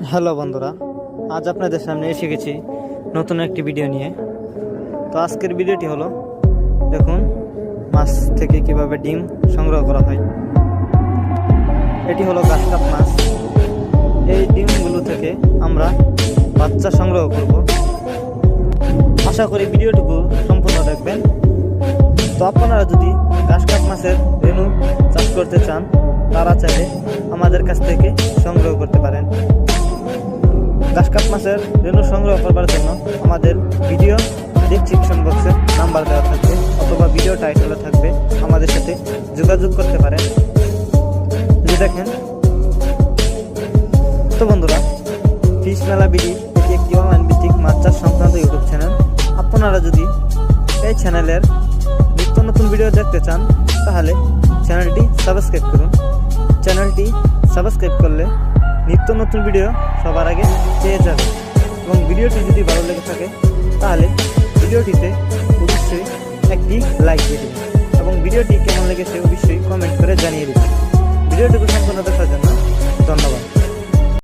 Hello বন্ধুরা, আজ আপনাদের সামনে এসে গেছি নতুন একটি ভিডিও নিয়ে। তো আজকের ভিডিওটি হলো, দেখুন মাছ থেকে কিভাবে ডিম সংগ্রহ করা হয়। এটি হলো গাছকাপ মাছ। এই ডিমগুলো থেকে আমরা বাচ্চা সংগ্রহ করব। আশা করি ভিডিওটুকু সম্পূর্ণ দেখবেন। তো আপনারা যদি গাছকাপ মাছের রেণু চাষ করতে চান, তারা চাইলে আমাদের কাছ থেকে সংগ্রহ করতে পারেন। গাছকাপ মাছের রেণু সংগ্রহ করবার জন্য আমাদের ভিডিও ডেসক্রিপশন বক্সে নাম্বার দেওয়া থাকবে অথবা ভিডিও টাইটেলে থাকবে, আমাদের সাথে যোগাযোগ করতে পারেন। যে দেখেন, তো বন্ধুরা, ফিশ মেলা বিডি এটি একটি অনলাইন ভিত্তিক মাছ চাষ সংক্রান্ত ইউটিউব চ্যানেল। আপনারা যদি এই চ্যানেলের নিত্য নতুন ভিডিও দেখতে চান, তাহলে চ্যানেলটি সাবস্ক্রাইব করুন। চ্যানেলটি সাবস্ক্রাইব করলে নিত্য নতুন ভিডিও সবার আগে পেয়ে যাবে। এবং ভিডিওটি যদি ভালো লেগে থাকে, তাহলে ভিডিওটিতে অবশ্যই একটি লাইক দিয়ে দেবেন এবং ভিডিওটি কেমন লেগেছে অবশ্যই কমেন্ট করে জানিয়ে দেবেন। ভিডিওটিকে সম্পূর্ণ দেখার জন্য